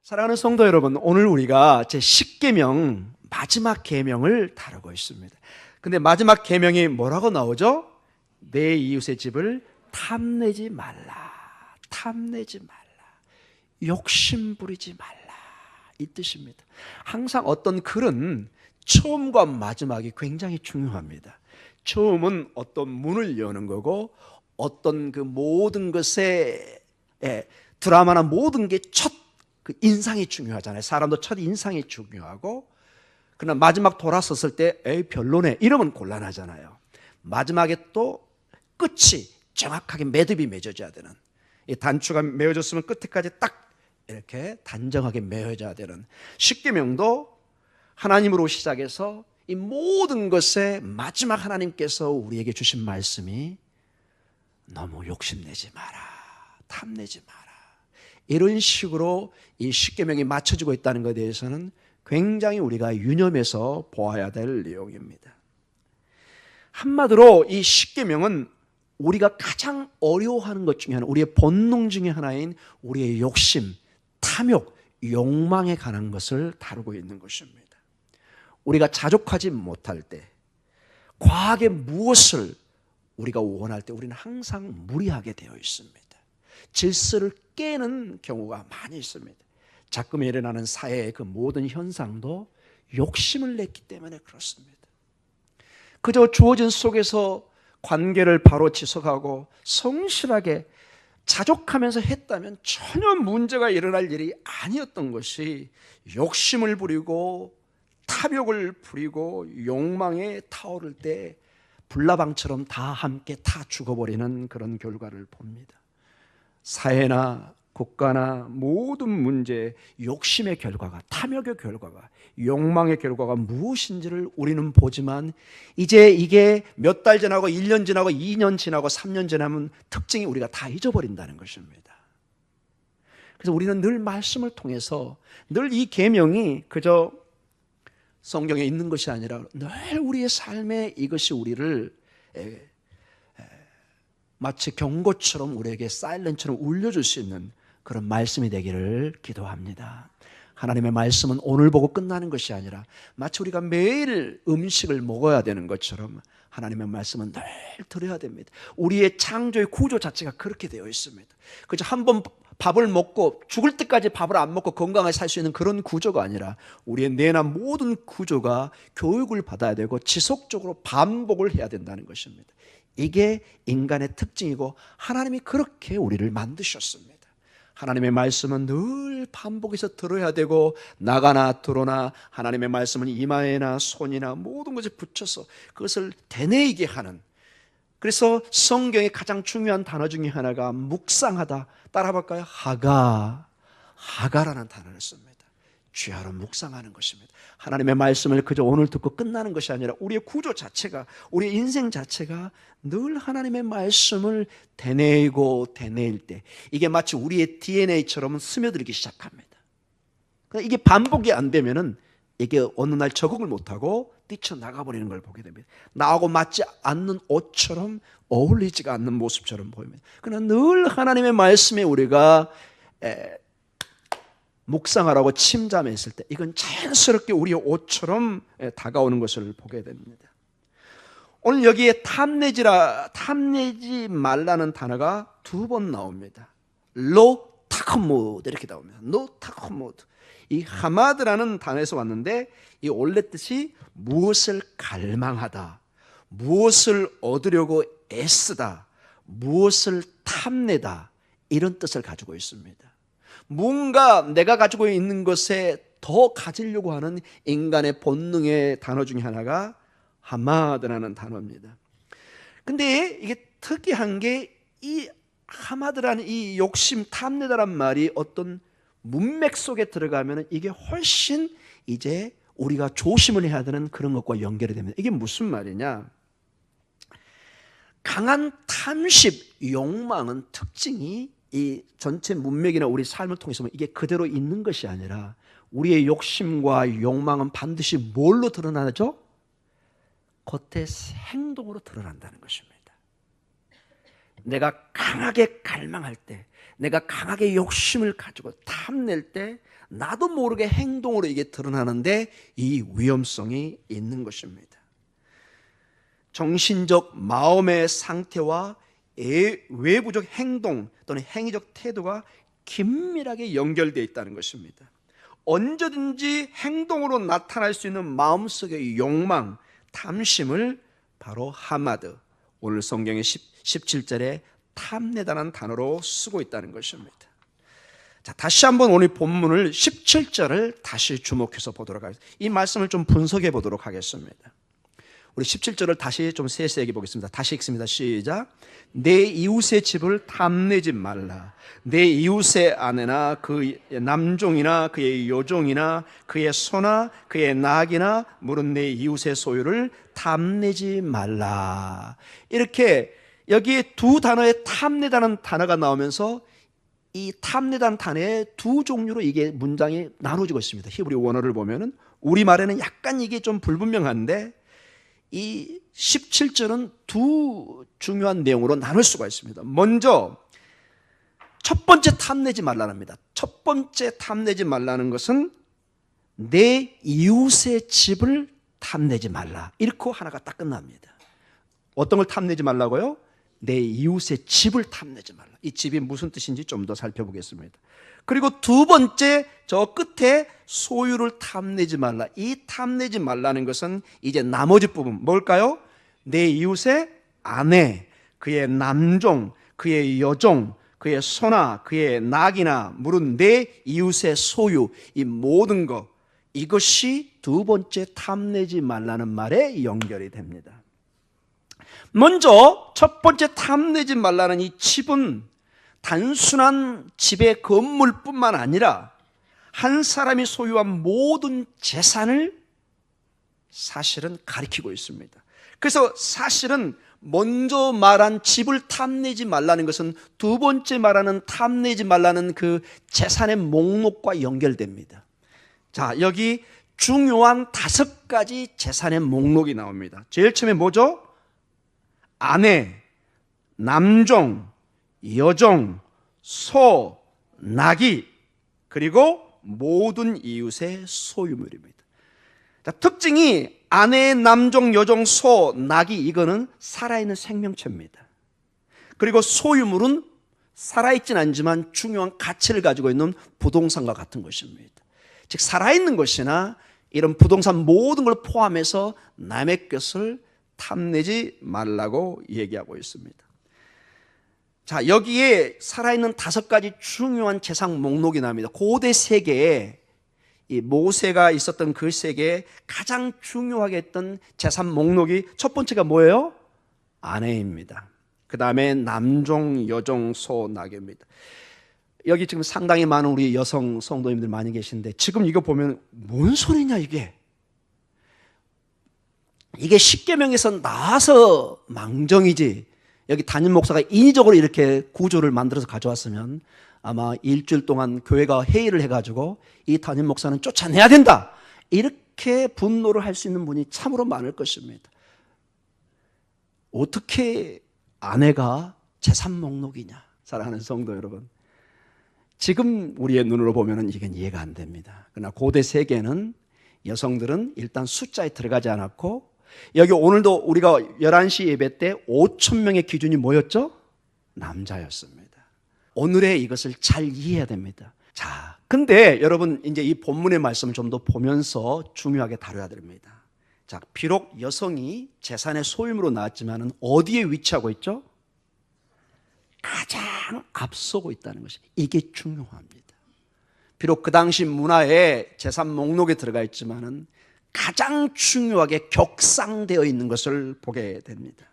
사랑하는 성도 여러분, 오늘 우리가 제10계명 마지막 계명을 다루고 있습니다. 근데 마지막 계명이 뭐라고 나오죠? 내 이웃의 집을 탐내지 말라. 탐내지 말라. 욕심 부리지 말라. 이 뜻입니다. 항상 어떤 글은 처음과 마지막이 굉장히 중요합니다. 처음은 어떤 문을 여는 거고, 어떤 그 모든 것에 드라마나 모든 게 첫 그 인상이 중요하잖아요. 사람도 첫 인상이 중요하고, 그러나 마지막 돌아섰을 때 에이 별로네 이러면 곤란하잖아요. 마지막에 또 끝이 정확하게 매듭이 맺어져야 되는, 이 단추가 메어졌으면 끝에까지 딱 이렇게 단정하게 메어져야 되는 십계명도 하나님으로 시작해서 이 모든 것에 마지막 하나님께서 우리에게 주신 말씀이 너무 욕심내지 마라, 탐내지 마라, 이런 식으로 이 십계명이 맞춰지고 있다는 것에 대해서는 굉장히 우리가 유념해서 보아야 될 내용입니다. 한마디로 이 십계명은 우리가 가장 어려워하는 것 중에 하나, 우리의 본능 중에 하나인 우리의 욕심, 탐욕, 욕망에 관한 것을 다루고 있는 것입니다. 우리가 자족하지 못할 때, 과하게 무엇을 우리가 원할 때 우리는 항상 무리하게 되어 있습니다. 질서를 깨는 경우가 많이 있습니다. 자꾸 일어나는 사회의 그 모든 현상도 욕심을 냈기 때문에 그렇습니다. 그저 주어진 속에서 관계를 바로 지속하고 성실하게 자족하면서 했다면 전혀 문제가 일어날 일이 아니었던 것이, 욕심을 부리고 탐욕을 부리고 욕망에 타오를 때 불나방처럼 다 함께 다 죽어버리는 그런 결과를 봅니다. 사회나 국가나 모든 문제의 욕심의 결과가, 탐욕의 결과가, 욕망의 결과가 무엇인지를 우리는 보지만, 이제 이게 몇 달 지나고 1년 지나고 2년 지나고 3년 지나면 특징이 우리가 다 잊어버린다는 것입니다. 그래서 우리는 늘 말씀을 통해서, 늘 이 계명이 그저 성경에 있는 것이 아니라 늘 우리의 삶에 이것이 우리를 마치 경고처럼 우리에게 사이렌처럼 울려줄 수 있는 그런 말씀이 되기를 기도합니다. 하나님의 말씀은 오늘 보고 끝나는 것이 아니라 마치 우리가 매일 음식을 먹어야 되는 것처럼 하나님의 말씀은 늘 들어야 됩니다. 우리의 창조의 구조 자체가 그렇게 되어 있습니다. 그저 한번 밥을 먹고 죽을 때까지 밥을 안 먹고 건강하게 살 수 있는 그런 구조가 아니라 우리의 뇌나 모든 구조가 교육을 받아야 되고 지속적으로 반복을 해야 된다는 것입니다. 이게 인간의 특징이고 하나님이 그렇게 우리를 만드셨습니다. 하나님의 말씀은 늘 반복해서 들어야 되고, 나가나 들어나 하나님의 말씀은 이마에나 손이나 모든 것에 붙여서 그것을 되뇌이게 하는, 그래서 성경의 가장 중요한 단어 중에 하나가 묵상하다. 따라 볼까요? 하가라는 단어를 씁니다. 주야로 묵상하는 것입니다. 하나님의 말씀을 그저 오늘 듣고 끝나는 것이 아니라 우리의 구조 자체가, 우리의 인생 자체가 늘 하나님의 말씀을 되뇌이고 되뇌일 때 이게 마치 우리의 DNA처럼 스며들기 시작합니다. 이게 반복이 안 되면은 이게 어느 날 적응을 못하고 뛰쳐나가버리는 걸 보게 됩니다. 나하고 맞지 않는 옷처럼, 어울리지가 않는 모습처럼 보입니다. 그러나 늘 하나님의 말씀에 우리가 묵상하라고 침잠했을 때 이건 자연스럽게 우리의 옷처럼 다가오는 것을 보게 됩니다. 오늘 여기에 탐내지 말라는 단어가 2번 나옵니다. 로 타크무드 이렇게 나옵니다. 로 타크무드. 이 하마드라는 단어에서 왔는데 이 원래 뜻이 무엇을 갈망하다, 무엇을 얻으려고 애쓰다, 무엇을 탐내다, 이런 뜻을 가지고 있습니다. 뭔가 내가 가지고 있는 것에 더 가지려고 하는 인간의 본능의 단어 중에 하나가 하마드라는 단어입니다. 근데 이게 특이한 게 이 하마드라는 이 욕심, 탐내다란 말이 어떤 문맥 속에 들어가면 이게 훨씬 이제 우리가 조심을 해야 되는 그런 것과 연결이 됩니다. 이게 무슨 말이냐? 강한 탐심, 욕망은 특징이 이 전체 문맥이나 우리 삶을 통해서 이게 그대로 있는 것이 아니라 우리의 욕심과 욕망은 반드시 뭘로 드러나죠? 겉의 행동으로 드러난다는 것입니다. 내가 강하게 갈망할 때, 내가 강하게 욕심을 가지고 탐낼 때 나도 모르게 행동으로 이게 드러나는데 이 위험성이 있는 것입니다. 정신적 마음의 상태와 외부적 행동 또는 행위적 태도가 긴밀하게 연결되어 있다는 것입니다. 언제든지 행동으로 나타날 수 있는 마음속의 욕망, 탐심을 바로 하마드, 오늘 성경의 17절에 탐내다라는 단어로 쓰고 있다는 것입니다. 자, 다시 한번 오늘 본문을 17절을 다시 주목해서 보도록 하겠습니다. 이 말씀을 좀 분석해 보도록 하겠습니다. 우리 17절을 다시 좀 세세하게 보겠습니다. 다시 읽습니다. 시작. 내 이웃의 집을 탐내지 말라. 내 이웃의 아내나 그 남종이나 그의 여종이나 그의 소나 그의 낙이나 물은 내 이웃의 소유를 탐내지 말라. 이렇게 여기에 두 단어의 탐내다는 단어가 나오면서 이 탐내다는 단어의 두 종류로 이게 문장이 나눠지고 있습니다. 히브리 원어를 보면은 우리말에는 약간 이게 좀 불분명한데 이 17절은 두 중요한 내용으로 나눌 수가 있습니다. 먼저 첫 번째 탐내지 말라는 겁니다. 첫 번째 탐내지 말라는 것은 내 이웃의 집을 탐내지 말라. 이렇게 하나가 딱 끝납니다. 어떤 걸 탐내지 말라고요? 내 이웃의 집을 탐내지 말라. 이 집이 무슨 뜻인지 좀 더 살펴보겠습니다. 그리고 두 번째 저 끝에 소유를 탐내지 말라. 이 탐내지 말라는 것은 이제 나머지 부분 뭘까요? 내 이웃의 아내, 그의 남종, 그의 여종, 그의 소나 그의 낙이나 물은 내 이웃의 소유, 이 모든 것, 이것이 두 번째 탐내지 말라는 말에 연결이 됩니다. 먼저 첫 번째 탐내지 말라는 이 집은 단순한 집의 건물뿐만 아니라 한 사람이 소유한 모든 재산을 사실은 가리키고 있습니다. 그래서 사실은 먼저 말한 집을 탐내지 말라는 것은 두 번째 말하는 탐내지 말라는 그 재산의 목록과 연결됩니다. 자, 여기 중요한 5가지 재산의 목록이 나옵니다. 제일 처음에 뭐죠? 아내, 남종, 여종, 소, 낙이, 그리고 모든 이웃의 소유물입니다. 자, 특징이 아내, 남종, 여종, 소, 낙이 이거는 살아있는 생명체입니다. 그리고 소유물은 살아있진 않지만 중요한 가치를 가지고 있는 부동산과 같은 것입니다. 즉 살아있는 것이나 이런 부동산 모든 걸 포함해서 남의 것을 탐내지 말라고 얘기하고 있습니다. 자, 여기에 살아있는 5가지 중요한 재산 목록이 나옵니다. 고대 세계에 이 모세가 있었던 그 세계에 가장 중요하게 했던 재산 목록이 첫 번째가 뭐예요? 아내입니다. 그 다음에 남종, 여종, 소, 낙입니다. 여기 지금 상당히 많은 우리 여성 성도님들 많이 계신데 지금 이거 보면 뭔 소리냐 이게? 이게 십계명에서 나와서 망정이지. 여기 담임 목사가 인위적으로 이렇게 구조를 만들어서 가져왔으면 아마 일주일 동안 교회가 회의를 해가지고 이 담임 목사는 쫓아내야 된다. 이렇게 분노를 할 수 있는 분이 참으로 많을 것입니다. 어떻게 아내가 재산 목록이냐? 사랑하는 성도 여러분. 지금 우리의 눈으로 보면 이건 이해가 안 됩니다. 그러나 고대 세계는 여성들은 일단 숫자에 들어가지 않았고 여기 오늘도 우리가 11시 예배 때 5,000명의 기준이 뭐였죠? 남자였습니다. 오늘의 이것을 잘 이해해야 됩니다. 자, 근데 여러분 이제 이 본문의 말씀을 좀 더 보면서 중요하게 다뤄야 됩니다. 자, 비록 여성이 재산의 소유물로 나왔지만은 어디에 위치하고 있죠? 가장 앞서고 있다는 것이 이게 중요합니다. 비록 그 당시 문화에 재산 목록에 들어가 있지만은 가장 중요하게 격상되어 있는 것을 보게 됩니다.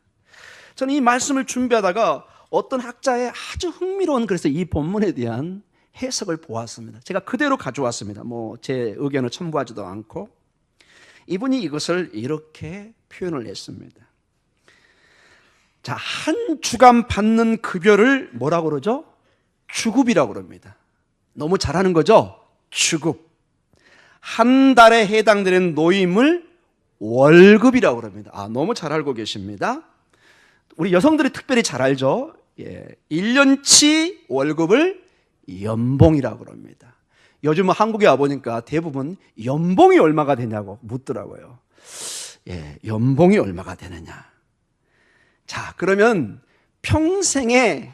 저는 이 말씀을 준비하다가 어떤 학자의 아주 흥미로운 그래서 이 본문에 대한 해석을 보았습니다. 제가 그대로 가져왔습니다. 제 의견을 첨부하지도 않고 이분이 이것을 이렇게 표현을 했습니다. 자, 한 주간 받는 급여를 뭐라고 그러죠? 주급이라고 그럽니다. 너무 잘하는 거죠? 주급. 한 달에 해당되는 노임을 월급이라고 그럽니다. 너무 잘 알고 계십니다. 우리 여성들이 특별히 잘 알죠? 1년치 월급을 연봉이라고 그럽니다. 요즘 한국에 와보니까 대부분 연봉이 얼마가 되냐고 묻더라고요. 연봉이 얼마가 되느냐. 자, 그러면 평생에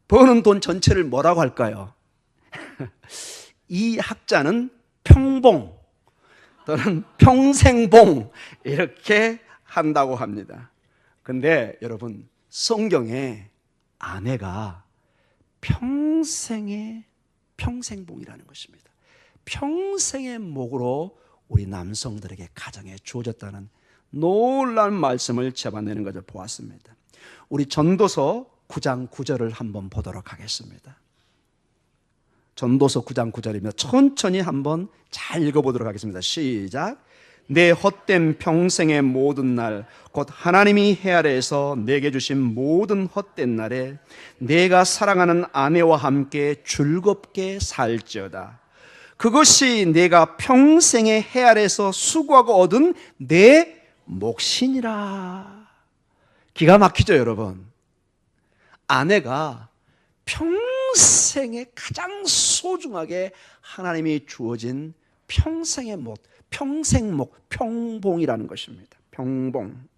버는 돈 전체를 뭐라고 할까요? 이 학자는 평봉 또는 평생봉 이렇게 한다고 합니다. 근데 여러분, 성경에 아내가 평생의 평생봉이라는 것입니다. 평생의 목으로 우리 남성들에게 가정에 주어졌다는 놀라운 말씀을 잡아내는 것을 보았습니다. 우리 전도서 9장 9절을 한번 보도록 하겠습니다. 전도서 9장 9절이며 천천히 한번 잘 읽어보도록 하겠습니다. 시작. 내 헛된 평생의 모든 날 곧 하나님이 해 아래에서 내게 주신 모든 헛된 날에 내가 사랑하는 아내와 함께 즐겁게 살지어다. 그것이 내가 평생의 해 아래에서 수고하고 얻은 내 몫이니라. 기가 막히죠, 여러분? 아내가 평생에 가장 소중하게 하나님이 주어진 평생의 목, 평생목, 평봉이라는 것입니다. 평봉.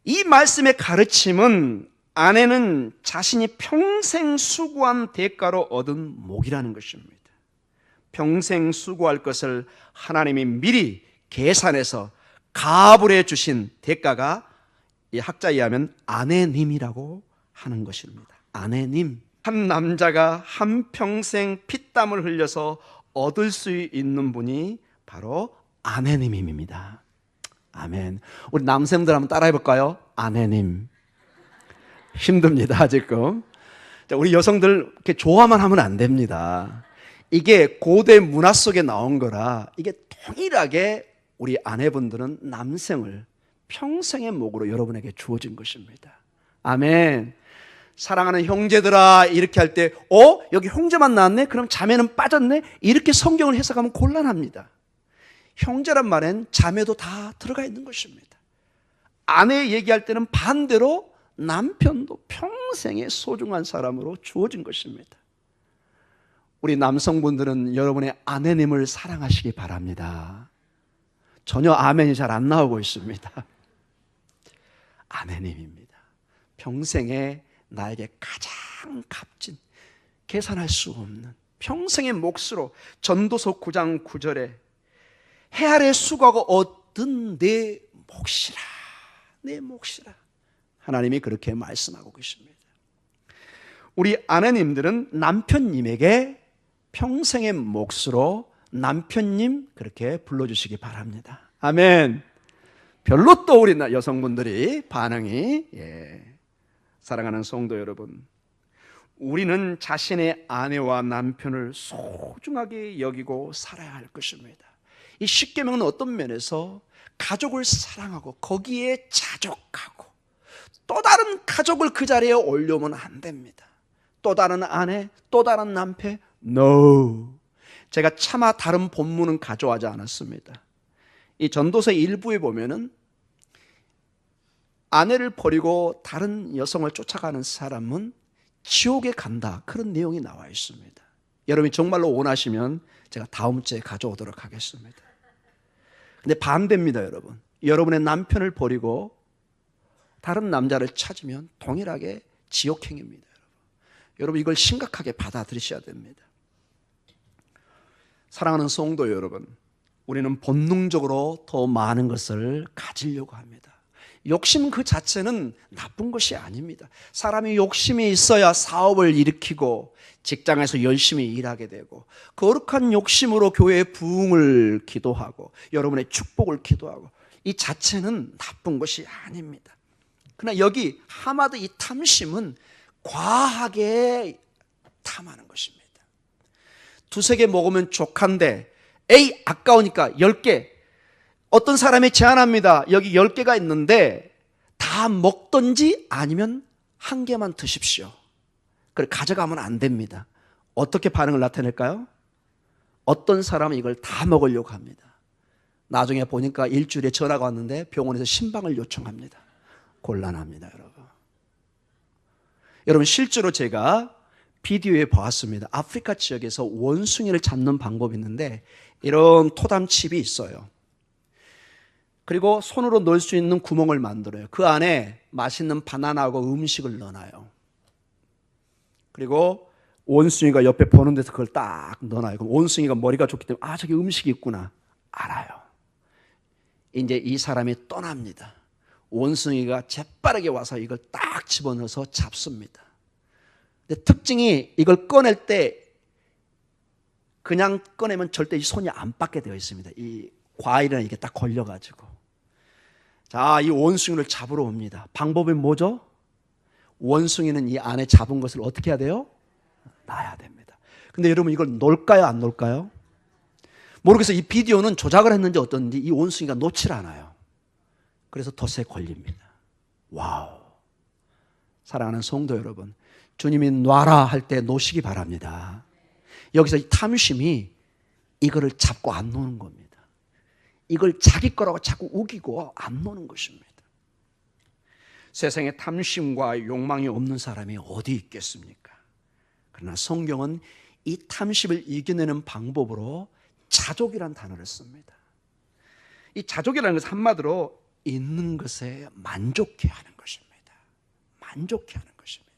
이 말씀의 가르침은 아내는 자신이 평생 수고한 대가로 얻은 목이라는 것입니다. 평생 수고할 것을 하나님이 미리 계산해서 가불해 주신 대가가 이 학자에 의하면 아내님이라고 하는 것입니다. 아내님. 한 남자가 한평생 피땀을 흘려서 얻을 수 있는 분이 바로 아내님입니다. 아멘. 우리 남성들 한번 따라해 볼까요? 아내님. 힘듭니다, 지금. 우리 여성들 이렇게 좋아만 하면 안 됩니다. 이게 고대 문화 속에 나온 거라 이게 동일하게 우리 아내분들은 남성을 평생의 목으로 여러분에게 주어진 것입니다. 아멘. 사랑하는 형제들아 이렇게 할 때 여기 형제만 나왔네? 그럼 자매는 빠졌네? 이렇게 성경을 해석하면 곤란합니다. 형제란 말엔 자매도 다 들어가 있는 것입니다. 아내 얘기할 때는 반대로 남편도 평생의 소중한 사람으로 주어진 것입니다. 우리 남성분들은 여러분의 아내님을 사랑하시기 바랍니다. 전혀 아멘이 잘 안 나오고 있습니다. 아내님입니다. 평생에 나에게 가장 값진, 계산할 수 없는 평생의 몫으로 전도서 9장 9절에 해 아래 수고하고 얻은 내 몫이라, 내 몫이라 하나님이 그렇게 말씀하고 계십니다. 우리 아내님들은 남편님에게 평생의 몫으로 남편님 그렇게 불러주시기 바랍니다. 아멘. 별로 또 우리 여성분들이 반응이 사랑하는 성도 여러분, 우리는 자신의 아내와 남편을 소중하게 여기고 살아야 할 것입니다. 이 십계명은 어떤 면에서 가족을 사랑하고 거기에 자족하고 또 다른 가족을 그 자리에 올려오면 안 됩니다. 또 다른 아내, 또 다른 남편, no. 제가 차마 다른 본문은 가져와지 않았습니다. 이 전도서 일부에 보면은 아내를 버리고 다른 여성을 쫓아가는 사람은 지옥에 간다, 그런 내용이 나와 있습니다. 여러분이 정말로 원하시면 제가 다음 주에 가져오도록 하겠습니다. 근데 반대입니다, 여러분. 여러분의 남편을 버리고 다른 남자를 찾으면 동일하게 지옥행입니다. 여러분 이걸 심각하게 받아들이셔야 됩니다. 사랑하는 성도 여러분, 우리는 본능적으로 더 많은 것을 가지려고 합니다. 욕심 그 자체는 나쁜 것이 아닙니다. 사람이 욕심이 있어야 사업을 일으키고 직장에서 열심히 일하게 되고 거룩한 욕심으로 교회의 부흥을 기도하고 여러분의 축복을 기도하고 이 자체는 나쁜 것이 아닙니다. 그러나 여기 하마도 이 탐심은 과하게 탐하는 것입니다. 두세 개 먹으면 족한데 에이 아까우니까 10개. 어떤 사람이 제안합니다. 여기 10개가 있는데 다 먹던지 아니면 한 개만 드십시오. 그걸 가져가면 안 됩니다. 어떻게 반응을 나타낼까요? 어떤 사람은 이걸 다 먹으려고 합니다. 나중에 보니까 일주일에 전화가 왔는데 병원에서 신방을 요청합니다. 곤란합니다, 여러분. 여러분 실제로 제가 비디오에 보았습니다. 아프리카 지역에서 원숭이를 잡는 방법이 있는데 이런 토담칩이 있어요. 그리고 손으로 넣을 수 있는 구멍을 만들어요. 그 안에 맛있는 바나나하고 음식을 넣어놔요. 그리고 원숭이가 옆에 보는 데서 그걸 딱 넣어놔요. 그럼 원숭이가 머리가 좋기 때문에 아, 저기 음식이 있구나 알아요. 이제 이 사람이 떠납니다. 원숭이가 재빠르게 와서 이걸 딱 집어넣어서 잡습니다. 근데 특징이 이걸 꺼낼 때 그냥 꺼내면 절대 이 손이 안 빠게 되어 있습니다. 이 과일은 이게 딱 걸려가지고. 자, 이 원숭이를 잡으러 옵니다. 방법이 뭐죠? 원숭이는 이 안에 잡은 것을 어떻게 해야 돼요? 놔야 됩니다. 근데 여러분 이걸 놓을까요? 안 놓을까요? 모르겠어요. 이 비디오는 조작을 했는지 어떤지 이 원숭이가 놓질 않아요. 그래서 덫에 걸립니다. 와우. 사랑하는 성도 여러분, 주님이 놔라 할 때 놓으시기 바랍니다. 여기서 이 탐심이 이거를 잡고 안 놓는 겁니다. 이걸 자기 거라고 자꾸 우기고 안 놓는 것입니다. 세상에 탐심과 욕망이 없는 사람이 어디 있겠습니까? 그러나 성경은 이 탐심을 이겨내는 방법으로 자족이라는 단어를 씁니다. 이 자족이라는 것은 한마디로 있는 것에 만족해하는 것입니다. 만족해하는 것입니다.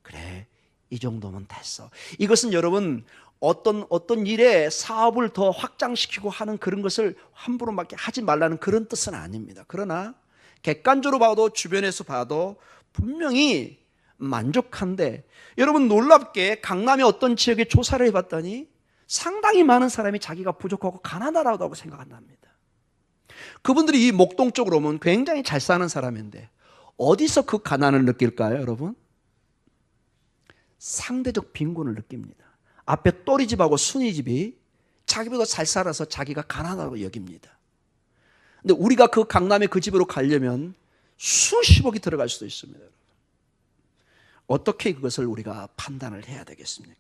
그래, 이 정도면 됐어. 이것은 여러분 어떤 일에 사업을 더 확장시키고 하는 그런 것을 함부로 막 하지 말라는 그런 뜻은 아닙니다. 그러나 객관적으로 봐도 주변에서 봐도 분명히 만족한데, 여러분 놀랍게 강남의 어떤 지역에 조사를 해봤더니 상당히 많은 사람이 자기가 부족하고 가난하다고 생각한답니다. 그분들이 이 목동 쪽으로 오면 굉장히 잘 사는 사람인데 어디서 그 가난을 느낄까요, 여러분? 상대적 빈곤을 느낍니다. 앞에 또리집하고 순이집이 자기보다 잘 살아서 자기가 가난하다고 여깁니다. 근데 우리가 그 강남의 그 집으로 가려면 수십억이 들어갈 수도 있습니다. 어떻게 그것을 우리가 판단을 해야 되겠습니까?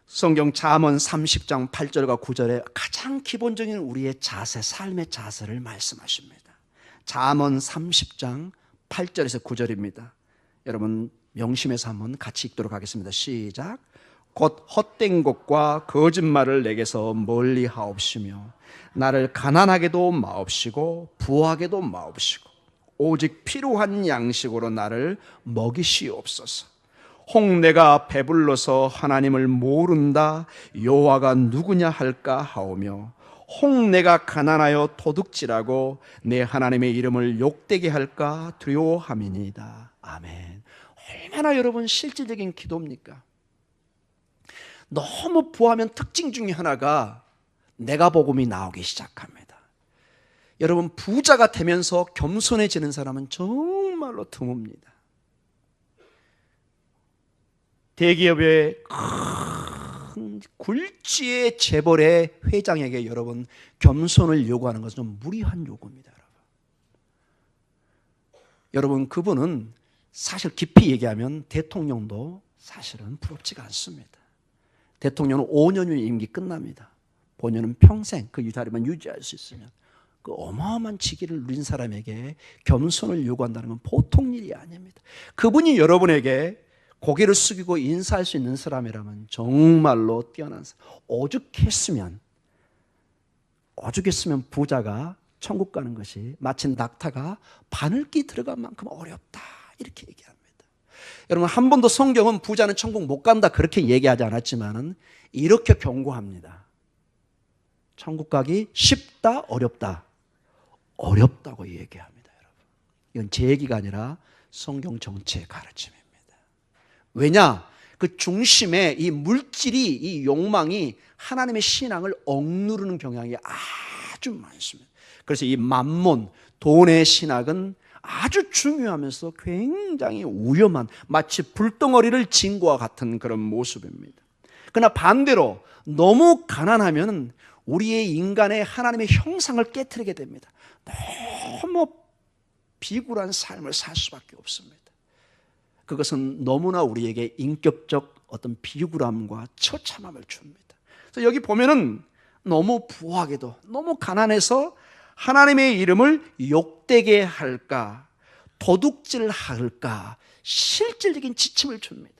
성경 잠언 30장 8절과 9절에 가장 기본적인 우리의 자세, 삶의 자세를 말씀하십니다. 잠언 30장 8절에서 9절입니다. 여러분 명심해서 한번 같이 읽도록 하겠습니다. 시작. 곧 헛된 것과 거짓말을 내게서 멀리 하옵시며 나를 가난하게도 마옵시고 부하게도 마옵시고 오직 필요한 양식으로 나를 먹이시옵소서. 혹 내가 배불러서 하나님을 모른다 여호와가 누구냐 할까 하오며 혹 내가 가난하여 도둑질하고 내 하나님의 이름을 욕되게 할까 두려워함이니이다. 아멘. 얼마나 여러분 실질적인 기도입니까? 너무 부하면 특징 중에 하나가 내가 복음이 나오기 시작합니다. 여러분 부자가 되면서 겸손해지는 사람은 정말로 드뭅니다. 대기업의 큰 굴지의 재벌의 회장에게 여러분 겸손을 요구하는 것은 좀 무리한 요구입니다. 여러분 그분은 사실 깊이 얘기하면 대통령도 사실은 부럽지가 않습니다. 대통령은 5년 임기 끝납니다. 본인은 평생 그 자리만 유지할 수 있으면 그 어마어마한 직위를 누린 사람에게 겸손을 요구한다는 건 보통 일이 아닙니다. 그분이 여러분에게 고개를 숙이고 인사할 수 있는 사람이라면 정말로 뛰어난 사람. 오죽했으면 부자가 천국 가는 것이 마치 낙타가 바늘기 들어간 만큼 어렵다 이렇게 얘기합니다. 여러분 한 번도 성경은 부자는 천국 못 간다 그렇게 얘기하지 않았지만은 이렇게 경고합니다. 천국 가기 쉽다 어렵다? 어렵다고 얘기합니다. 여러분 이건 제 얘기가 아니라 성경 전체의 가르침입니다. 왜냐? 그 중심에 이 물질이 이 욕망이 하나님의 신앙을 억누르는 경향이 아주 많습니다. 그래서 이 만몬 돈의 신학은 아주 중요하면서 굉장히 위험한 마치 불덩어리를 진 것과 같은 그런 모습입니다. 그러나 반대로 너무 가난하면 우리의 인간의 하나님의 형상을 깨트리게 됩니다. 너무 비굴한 삶을 살 수밖에 없습니다. 그것은 너무나 우리에게 인격적 어떤 비굴함과 처참함을 줍니다. 그래서 여기 보면은 너무 부하게도 너무 가난해서 하나님의 이름을 욕되게 할까 도둑질할까 실질적인 지침을 줍니다.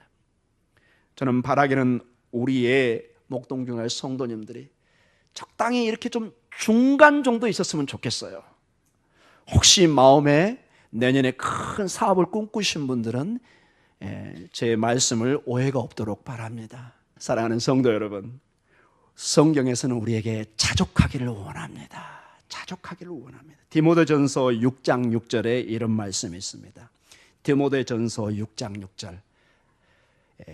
저는 바라기는 우리의 목동중의 성도님들이 적당히 이렇게 좀 중간 정도 있었으면 좋겠어요. 혹시 마음에 내년에 큰 사업을 꿈꾸신 분들은 제 말씀을 오해가 없도록 바랍니다. 사랑하는 성도 여러분, 성경에서는 우리에게 자족하기를 원합니다. 자족하기를 원합니다. 디모데전서 6장 6절에 이런 말씀이 있습니다. 디모데전서 6장 6절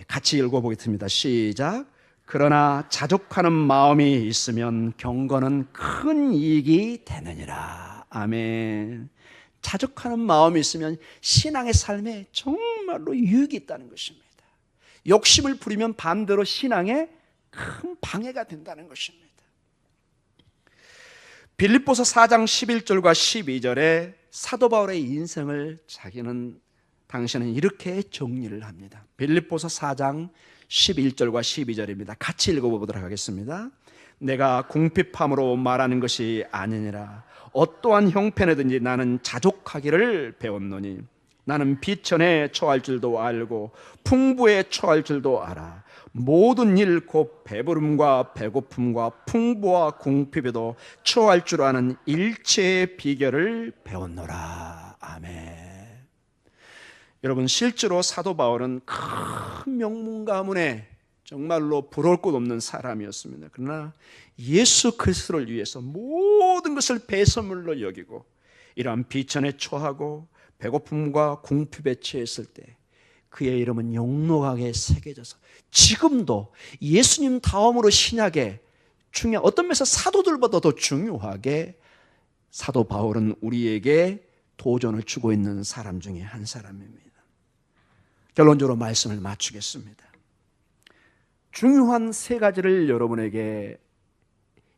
같이 읽어보겠습니다. 시작. 그러나 자족하는 마음이 있으면 경건은 큰 이익이 되느니라. 아멘. 자족하는 마음이 있으면 신앙의 삶에 정말로 유익이 있다는 것입니다. 욕심을 부리면 반대로 신앙에 큰 방해가 된다는 것입니다. 빌립보서 4장 11절과 12절에 사도 바울의 인생을 당신은 이렇게 정리를 합니다. 빌립보서 4장 11절과 12절입니다. 같이 읽어보도록 하겠습니다. 내가 궁핍함으로 말하는 것이 아니니라. 어떠한 형편에든지 나는 자족하기를 배웠노니 나는 비천에 처할 줄도 알고 풍부에 처할 줄도 알아. 모든 일 곧 배부름과 배고픔과 풍부와 궁핍에도 처할 줄 아는 일체의 비결을 배웠노라. 아멘. 여러분, 실제로 사도 바울은 큰 명문 가문에 정말로 부러울 것 없는 사람이었습니다. 그러나 예수 그리스도를 위해서 모든 것을 배설물로 여기고 이러한 비천에 처하고 배고픔과 궁핍에 처했을 때 그의 이름은 영롱하게 새겨져서 지금도 예수님 다음으로 신약에 중요한, 어떤 면에서 사도들보다 더 중요하게 사도 바울은 우리에게 도전을 주고 있는 사람 중에 한 사람입니다. 결론적으로 말씀을 마치겠습니다. 중요한 세 가지를 여러분에게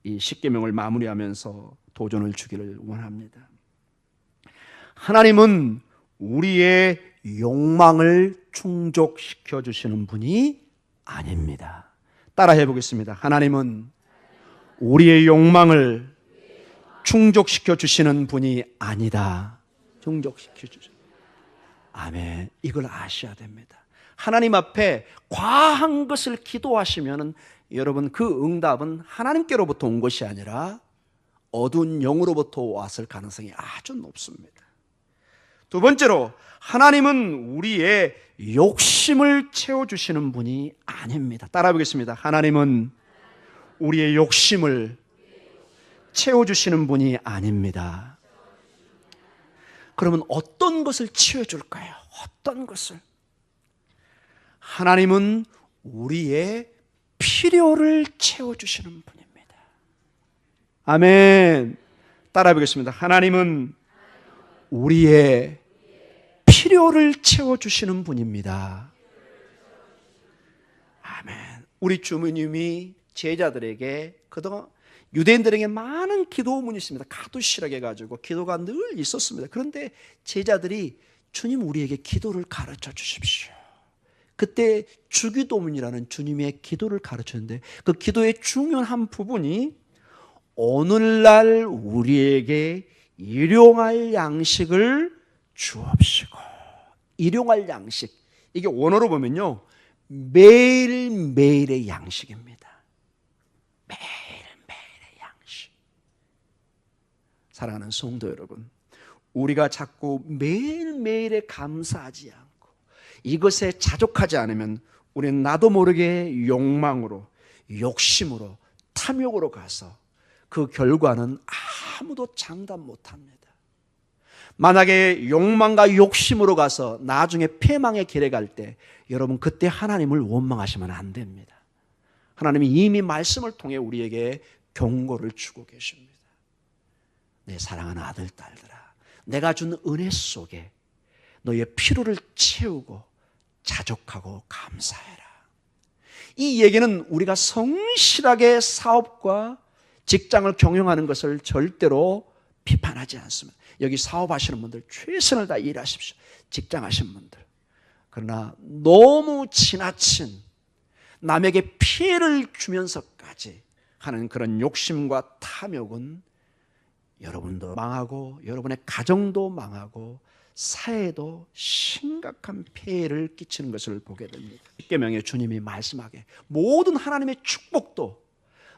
이 십계명을 마무리하면서 도전을 주기를 원합니다. 하나님은 우리의 욕망을 충족시켜 주시는 분이 아닙니다. 따라해 보겠습니다. 하나님은 우리의 욕망을 충족시켜 주시는 분이 아니다. 충족시켜 주시는. 아멘. 이걸 아셔야 됩니다. 하나님 앞에 과한 것을 기도하시면 여러분 그 응답은 하나님께로부터 온 것이 아니라 어두운 영으로부터 왔을 가능성이 아주 높습니다. 두 번째로, 하나님은 우리의 욕심을 채워주시는 분이 아닙니다. 따라해 보겠습니다. 하나님은 우리의 욕심을 채워주시는 분이 아닙니다. 그러면 어떤 것을 채워줄까요? 어떤 것을? 하나님은 우리의 필요를 채워주시는 분입니다. 아멘. 따라해 보겠습니다. 하나님은 우리의 필요를 채워주시는 분입니다. 아멘. 우리 주님이 제자들에게 그동안 유대인들에게 많은 기도문이 있습니다. 가두시라게 해가지고 기도가 늘 있었습니다. 그런데 제자들이 주님 우리에게 기도를 가르쳐 주십시오. 그때 주기도문이라는 주님의 기도를 가르쳤는데 그 기도의 중요한 한 부분이 오늘날 우리에게 일용할 양식을 주옵시고. 일용할 양식, 이게 원어로 보면요 매일매일의 양식입니다. 매일매일의 양식. 사랑하는 성도 여러분, 우리가 자꾸 매일매일에 감사하지 않고 이것에 자족하지 않으면 우리는 나도 모르게 욕망으로, 욕심으로, 탐욕으로 가서 그 결과는 아무도 장담 못합니다. 만약에 욕망과 욕심으로 가서 나중에 패망의 길에 갈 때 여러분 그때 하나님을 원망하시면 안 됩니다. 하나님이 이미 말씀을 통해 우리에게 경고를 주고 계십니다. 내 사랑하는 아들, 딸들아, 내가 준 은혜 속에 너의 필요를 채우고 자족하고 감사해라. 이 얘기는 우리가 성실하게 사업과 직장을 경영하는 것을 절대로 비판하지 않습니다. 여기 사업하시는 분들 최선을 다해 일하십시오. 직장 하시는 분들. 그러나 너무 지나친 남에게 피해를 주면서까지 하는 그런 욕심과 탐욕은 여러분도 망하고 여러분의 가정도 망하고 사회에도 심각한 폐해를 끼치는 것을 보게 됩니다. 십계명의 주님이 말씀하게 모든 하나님의 축복도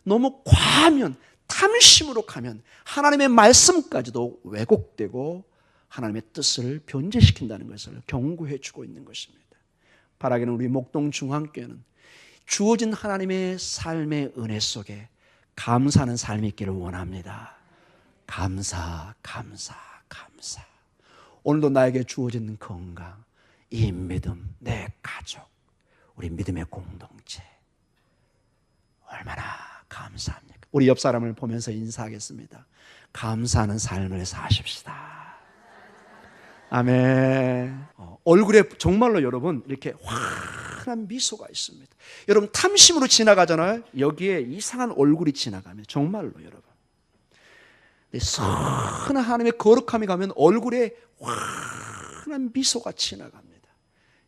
너무 과하면, 탐심으로 가면 하나님의 말씀까지도 왜곡되고 하나님의 뜻을 변제시킨다는 것을 경고해 주고 있는 것입니다. 바라기는 우리 목동중앙교회는 주어진 하나님의 삶의 은혜 속에 감사하는 삶이 있기를 원합니다. 감사, 감사, 감사. 오늘도 나에게 주어진 건강, 이 믿음, 내 가족, 우리 믿음의 공동체, 얼마나 감사합니까? 우리 옆 사람을 보면서 인사하겠습니다. 감사하는 삶을 사십시다. 아멘. 얼굴에 정말로 여러분 이렇게 환한 미소가 있습니다. 여러분 탐심으로 지나가잖아요. 여기에 이상한 얼굴이 지나가면 정말로 여러분 선한 하나님의 거룩함이 가면 얼굴에 환한 미소가 지나갑니다.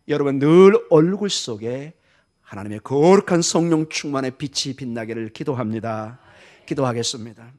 여러분 늘 얼굴 속에 하나님의 거룩한 성령 충만의 빛이 빛나기를 기도합니다. 기도하겠습니다.